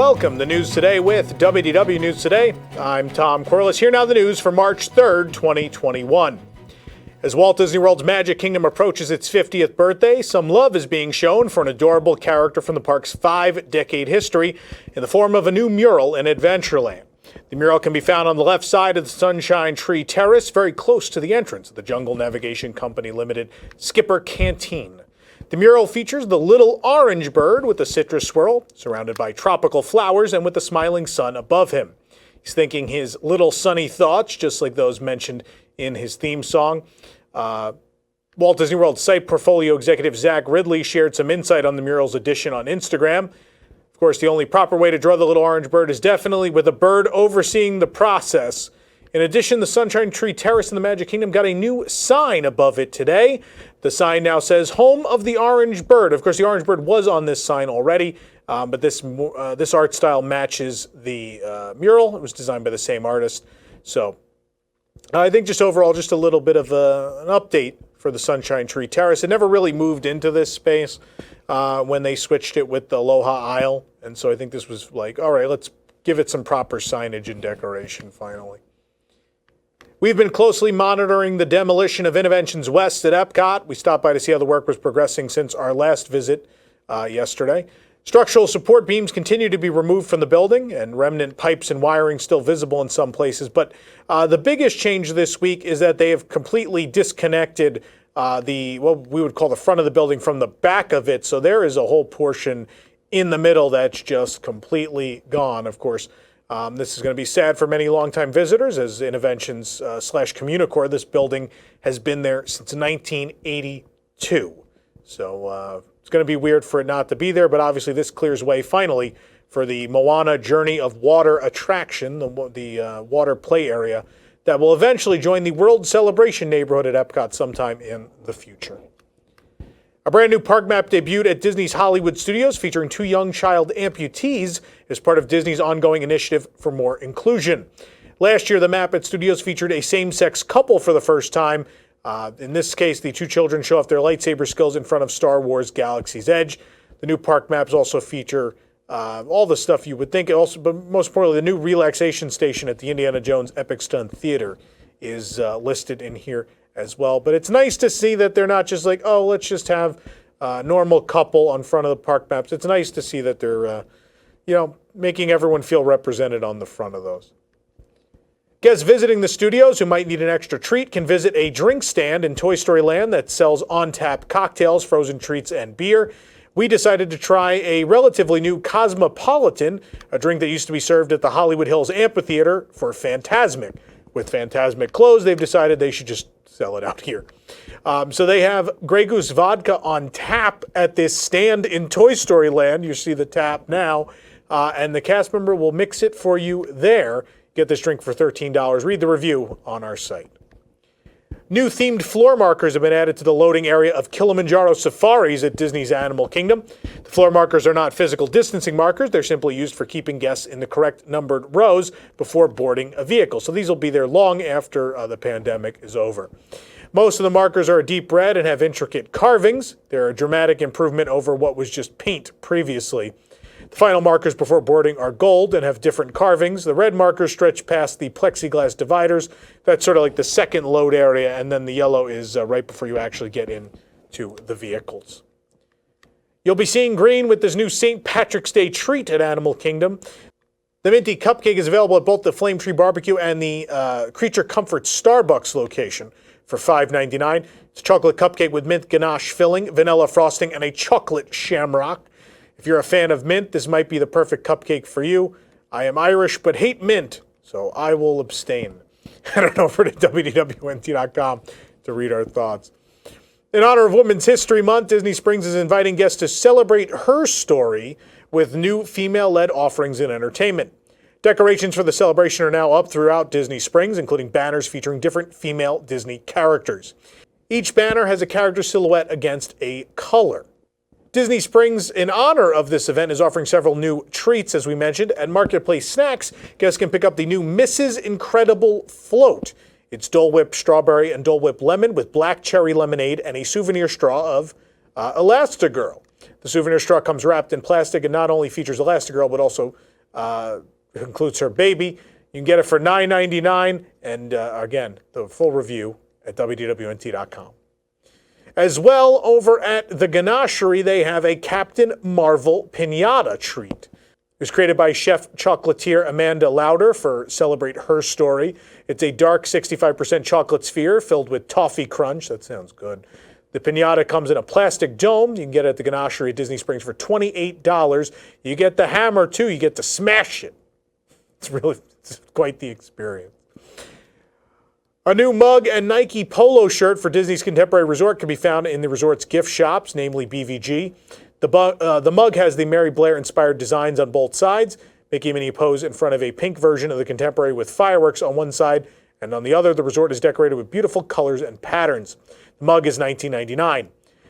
Welcome to News Today with WDW News Today. I'm Tom Corliss. Here now the news for March 3rd, 2021. As Walt Disney World's Magic Kingdom approaches its 50th birthday, some love is being shown for an adorable character from the park's 5-decade history in the form of a new mural in Adventureland. The mural can be found on the left side of the Sunshine Tree Terrace, very close to the entrance of the Jungle Navigation Company Limited Skipper Canteen. The mural features the little orange bird with a citrus swirl, surrounded by tropical flowers and with the smiling sun above him. He's thinking his little sunny thoughts, just like those mentioned in his theme song. Walt Disney World site portfolio executive Zach Ridley shared some insight on the mural's addition on Instagram. Of course, the only proper way to draw the little orange bird is definitely with a bird overseeing the process. In addition, the Sunshine Tree Terrace in the Magic Kingdom got a new sign above it today. The sign now says, "Home of the Orange Bird." Of course, the orange bird was on this sign already, but this art style matches the mural. It was designed by the same artist. So I think just overall, just a little bit of an update for the Sunshine Tree Terrace. It never really moved into this space when they switched it with the Aloha Isle. And so I think this was like, all right, let's give it some proper signage and decoration finally. We've been closely monitoring the demolition of Innovations West at Epcot. We stopped by to see how the work was progressing since our last visit yesterday. Structural support beams continue to be removed from the building, and remnant pipes and wiring still visible in some places. But the biggest change this week is that they have completely disconnected what we would call the front of the building from the back of it. So there is a whole portion in the middle that's just completely gone. Of course, this is going to be sad for many longtime visitors as Innovations / Communicore. This building has been there since 1982. So it's going to be weird for it not to be there, but obviously this clears way finally for the Moana Journey of Water attraction, the water play area that will eventually join the World Celebration neighborhood at Epcot sometime in the future. A brand new park map debuted at Disney's Hollywood Studios featuring 2 young child amputees as part of Disney's ongoing initiative for more inclusion. Last year, the map at Studios featured a same-sex couple for the first time. In this case, the 2 children show off their lightsaber skills in front of Star Wars Galaxy's Edge. The new park maps also feature all the stuff you would think. But most importantly, the new relaxation station at the Indiana Jones Epic Stunt Theater is listed in here as well. But it's nice to see that they're not just like, oh, let's just have a normal couple on front of the park maps. It's nice to see that they're, making everyone feel represented on the front of those. Guests visiting the studios who might need an extra treat can visit a drink stand in Toy Story Land that sells on-tap cocktails, frozen treats, and beer. We decided to try a relatively new Cosmopolitan, a drink that used to be served at the Hollywood Hills Amphitheater for Fantasmic. With Fantasmic closed, they've decided they should just sell it out here. So they have Grey Goose vodka on tap at this stand in Toy Story Land. You see the tap now. And the cast member will mix it for you there. Get this drink for $13. Read the review on our site. New themed floor markers have been added to the loading area of Kilimanjaro Safaris at Disney's Animal Kingdom. The floor markers are not physical distancing markers. They're simply used for keeping guests in the correct numbered rows before boarding a vehicle. So these will be there long after the pandemic is over. Most of the markers are a deep red and have intricate carvings. They're a dramatic improvement over what was just paint previously. The final markers before boarding are gold and have different carvings. The red markers stretch past the plexiglass dividers. That's sort of like the second load area, and then the yellow is right before you actually get into the vehicles. You'll be seeing green with this new St. Patrick's Day treat at Animal Kingdom. The Minty Cupcake is available at both the Flame Tree Barbecue and the Creature Comforts Starbucks location for $5.99. It's a chocolate cupcake with mint ganache filling, vanilla frosting, and a chocolate shamrock. If you're a fan of mint, this might be the perfect cupcake for you. I am Irish but hate mint, so I will abstain. Head on over to WDWNT.com to read our thoughts. In honor of Women's History Month, Disney Springs is inviting guests to celebrate her story with new female-led offerings and entertainment. Decorations for the celebration are now up throughout Disney Springs, including banners featuring different female Disney characters. Each banner has a character silhouette against a color. Disney Springs, in honor of this event, is offering several new treats, as we mentioned. At Marketplace Snacks, guests can pick up the new Mrs. Incredible Float. It's Dole Whip Strawberry and Dole Whip Lemon with black cherry lemonade and a souvenir straw of Elastigirl. The souvenir straw comes wrapped in plastic and not only features Elastigirl, but also includes her baby. You can get it for $9.99. And again, the full review at WDWNT.com. As well, over at the Ganachery, they have a Captain Marvel Piñata treat. It was created by chef chocolatier Amanda Lauder for Celebrate Her Story. It's a dark 65% chocolate sphere filled with toffee crunch. That sounds good. The piñata comes in a plastic dome. You can get it at the Ganachery at Disney Springs for $28. You get the hammer, too. You get to smash it. It's quite the experience. A new mug and Nike polo shirt for Disney's Contemporary Resort can be found in the resort's gift shops, namely BVG. The mug has the Mary Blair-inspired designs on both sides. Mickey and Minnie pose in front of a pink version of the Contemporary with fireworks on one side, and on the other, the resort is decorated with beautiful colors and patterns. The mug is $19.99.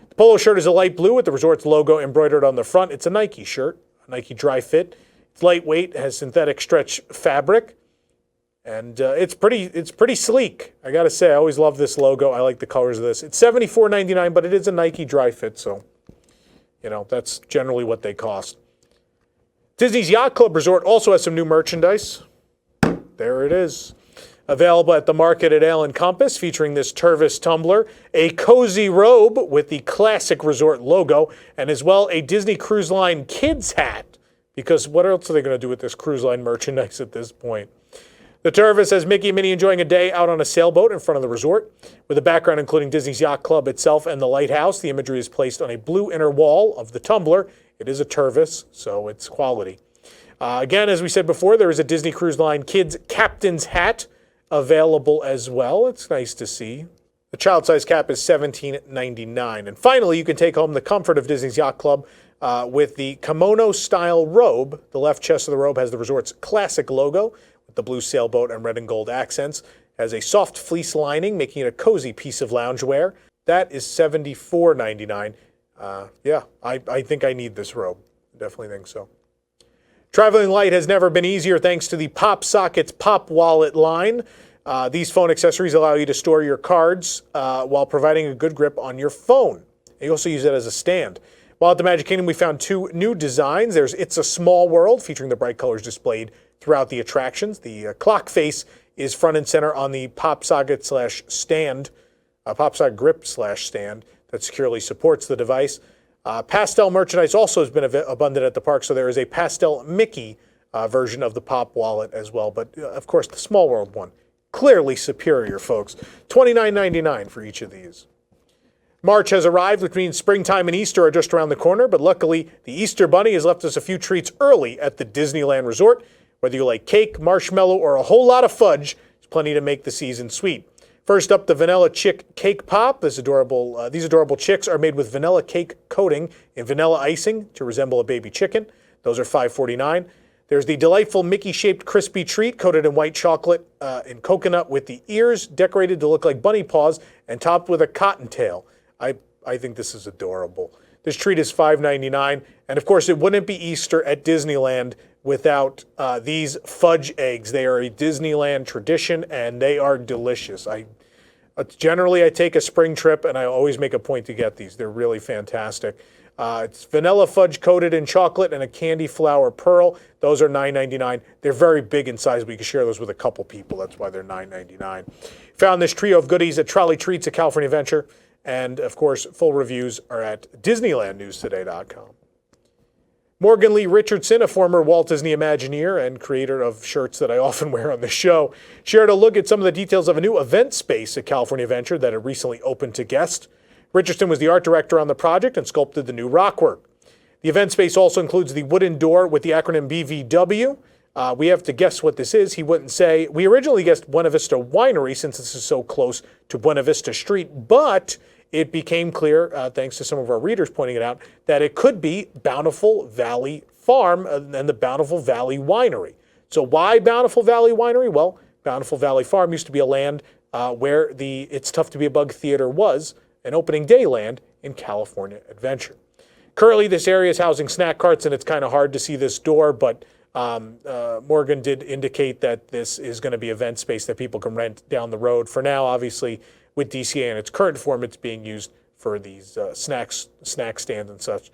The polo shirt is a light blue with the resort's logo embroidered on the front. It's a Nike shirt, a Nike dry fit. It's lightweight, has synthetic stretch fabric. And it's pretty sleek. I got to say, I always love this logo. I like the colors of this. It's $74.99, but it is a Nike dry fit, so, that's generally what they cost. Disney's Yacht Club Resort also has some new merchandise. There it is. Available at the market at Ale and Compass, featuring this Tervis tumbler, a cozy robe with the classic resort logo, and as well a Disney Cruise Line kids hat. Because what else are they going to do with this cruise line merchandise at this point? The Tervis has Mickey and Minnie enjoying a day out on a sailboat in front of the resort. With a background including Disney's Yacht Club itself and the lighthouse, the imagery is placed on a blue inner wall of the tumbler. It is a Tervis, so it's quality. Again, as we said before, there is a Disney Cruise Line kids captain's hat available as well. It's nice to see. The child size cap is $17.99. And finally, you can take home the comfort of Disney's Yacht Club with the kimono-style robe. The left chest of the robe has the resort's classic logo, the blue sailboat and red and gold accents, has a soft fleece lining, making it a cozy piece of loungewear. That is $74.99. I think I need this robe. Definitely think so. Traveling light has never been easier thanks to the PopSockets Pop Wallet line. These phone accessories allow you to store your cards while providing a good grip on your phone. You also use it as a stand. While at the Magic Kingdom, we found two new designs. There's It's a Small World, featuring the bright colors displayed throughout the attractions. The clock face is front and center on the PopSocket/stand, PopSocket grip/stand that securely supports the device. Pastel merchandise also has been abundant at the park, so there is a pastel Mickey version of the Pop Wallet as well. But, of course, the Small World one, clearly superior, folks. $29.99 for each of these. March has arrived, which means springtime and Easter are just around the corner, but luckily the Easter Bunny has left us a few treats early at the Disneyland Resort. Whether you like cake, marshmallow, or a whole lot of fudge, there's plenty to make the season sweet. First up, the Vanilla Chick Cake Pop. These adorable chicks are made with vanilla cake coating and vanilla icing to resemble a baby chicken. Those are $5.49. There's the delightful Mickey-shaped crispy treat coated in white chocolate and coconut with the ears decorated to look like bunny paws and topped with a cottontail. I think this is adorable. This treat is $5.99. And, of course, it wouldn't be Easter at Disneyland without these fudge eggs. They are a Disneyland tradition, and they are delicious. Generally, I take a spring trip, and I always make a point to get these. They're really fantastic. It's vanilla fudge coated in chocolate and a candy flour pearl. Those are $9.99. They're very big in size, but you can share those with a couple people. That's why they're $9.99. Found this trio of goodies at Trolley Treats at California Adventure. And, of course, full reviews are at DisneylandNewsToday.com. Morgan Lee Richardson, a former Walt Disney Imagineer and creator of shirts that I often wear on the show, shared a look at some of the details of a new event space at California Adventure that had recently opened to guests. Richardson was the art director on the project and sculpted the new rockwork. The event space also includes the wooden door with the acronym BVW. We have to guess what this is. He wouldn't say. We originally guessed Buena Vista Winery since this is so close to Buena Vista Street, but it became clear, thanks to some of our readers pointing it out, that it could be Bountiful Valley Farm and the Bountiful Valley Winery. So why Bountiful Valley Winery? Well, Bountiful Valley Farm used to be a land where the It's Tough to Be a Bug Theater was, an opening day land in California Adventure. Currently, this area is housing snack carts, and it's kind of hard to see this door, but Morgan did indicate that this is going to be event space that people can rent down the road. For now, obviously, with DCA in its current form, it's being used for these snack stands and such.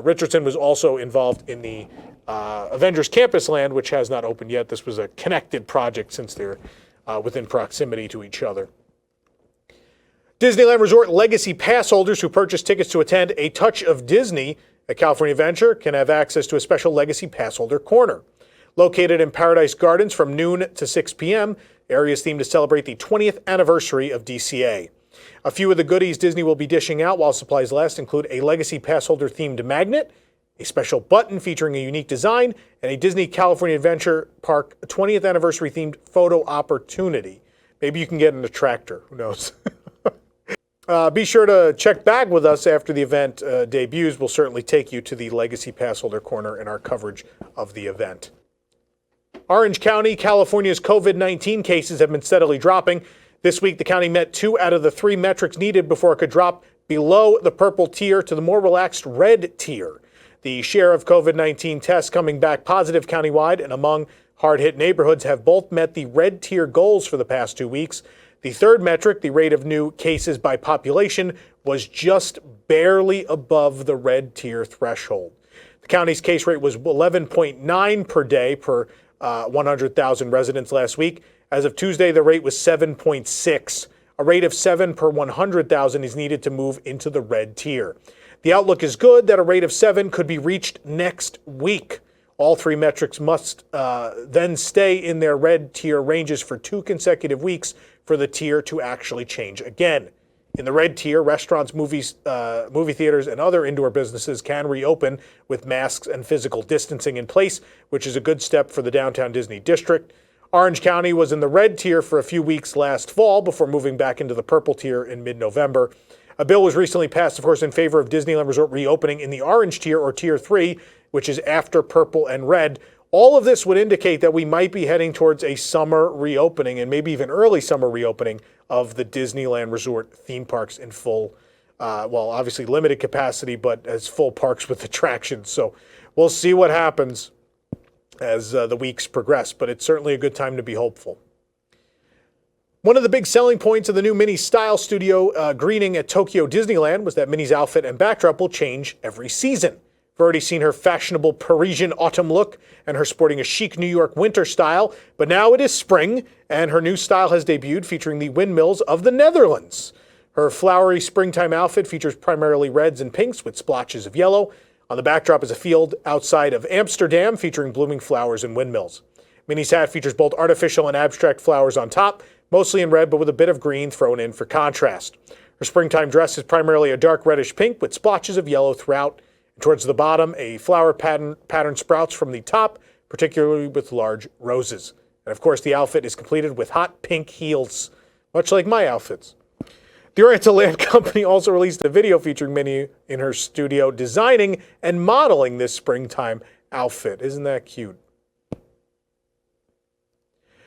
Richardson was also involved in the Avengers Campus Land, which has not opened yet. This was a connected project since they're within proximity to each other. Disneyland Resort Legacy Pass holders who purchase tickets to attend A Touch of Disney at California Adventure can have access to a special Legacy Pass holder corner. Located in Paradise Gardens from noon to 6 p.m., the area is themed to celebrate the 20th anniversary of DCA. A few of the goodies Disney will be dishing out while supplies last include a Legacy Pass holder themed magnet, a special button featuring a unique design, and a Disney California Adventure Park 20th anniversary themed photo opportunity. Maybe you can get in a tractor. Who knows? Be sure to check back with us after the event debuts. We'll certainly take you to the Legacy Pass holder corner in our coverage of the event. Orange County, California's COVID-19 cases have been steadily dropping. This week, the county met 2 out of the 3 metrics needed before it could drop below the purple tier to the more relaxed red tier. The share of COVID-19 tests coming back positive countywide and among hard-hit neighborhoods have both met the red tier goals for the past 2 weeks. The third metric, the rate of new cases by population, was just barely above the red tier threshold. The county's case rate was 11.9 per day per 100,000 residents last week. As of Tuesday, the rate was 7.6. A rate of 7 per 100,000 is needed to move into the red tier. The outlook is good that a rate of 7 could be reached next week. All 3 metrics must then stay in their red tier ranges for 2 consecutive weeks for the tier to actually change again. In the red tier, restaurants, movie theaters, and other indoor businesses can reopen with masks and physical distancing in place, which is a good step for the downtown Disney district. Orange County was in the red tier for a few weeks last fall before moving back into the purple tier in mid-November. A bill was recently passed, of course, in favor of Disneyland Resort reopening in the orange tier or tier 3, which is after purple and red. All of this would indicate that we might be heading towards a summer reopening and maybe even early summer reopening of the Disneyland Resort theme parks in full, obviously limited capacity, but as full parks with attractions. So we'll see what happens as the weeks progress, but it's certainly a good time to be hopeful. One of the big selling points of the new Minnie's Style Studio greeting at Tokyo Disneyland was that Minnie's outfit and backdrop will change every season. We've already seen her fashionable Parisian autumn look and her sporting a chic New York winter style, but now it is spring, and her new style has debuted featuring the windmills of the Netherlands. Her flowery springtime outfit features primarily reds and pinks with splotches of yellow. On the backdrop is a field outside of Amsterdam featuring blooming flowers and windmills. Minnie's hat features both artificial and abstract flowers on top, mostly in red but with a bit of green thrown in for contrast. Her springtime dress is primarily a dark reddish pink with splotches of yellow throughout. Towards the bottom, a flower pattern sprouts from the top, particularly with large roses. And of course, the outfit is completed with hot pink heels, much like my outfits. The Oriental Land Company also released a video featuring Minnie in her studio designing and modeling this springtime outfit. Isn't that cute?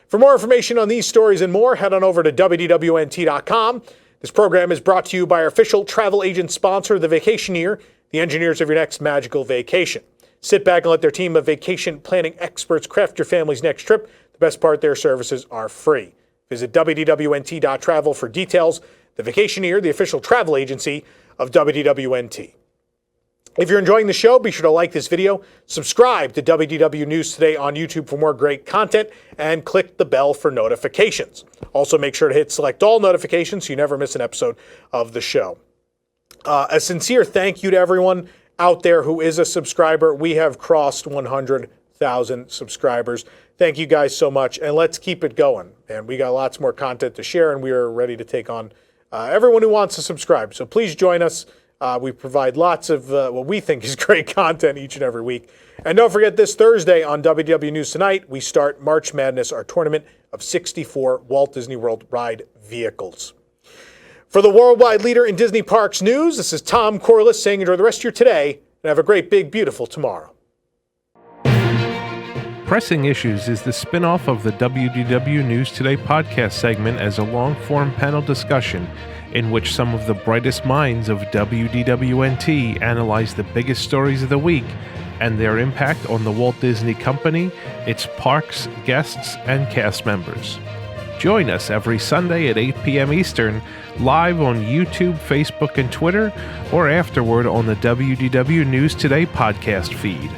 For more information on these stories and more, head on over to WDWNT.com. This program is brought to you by our official travel agent sponsor, The Vacationeer, the engineers of your next magical vacation. Sit back and let their team of vacation planning experts craft your family's next trip. The best part, their services are free. Visit WDWNT.travel for details. The Vacationeer, the official travel agency of WDWNT. If you're enjoying the show, be sure to like this video, subscribe to WDW News Today on YouTube for more great content, and click the bell for notifications. Also, make sure to hit select all notifications so you never miss an episode of the show. A sincere thank you to everyone out there who is a subscriber. We have crossed 100,000 subscribers. Thank you guys so much, and let's keep it going. And we got lots more content to share, and we are ready to take on everyone who wants to subscribe. So please join us. We provide lots of what we think is great content each and every week. And don't forget, this Thursday on WDW News Tonight, we start March Madness, our tournament of 64 Walt Disney World ride vehicles. For the worldwide leader in Disney Parks news, this is Tom Corliss saying enjoy the rest of your today and have a great, big, beautiful tomorrow. Pressing Issues is the spin-off of the WDW News Today podcast segment as a long-form panel discussion in which some of the brightest minds of WDWNT analyze the biggest stories of the week and their impact on the Walt Disney Company, its parks, guests, and cast members. Join us every Sunday at 8 p.m. Eastern, live on YouTube, Facebook, and Twitter, or afterward on the WDW News Today podcast feed.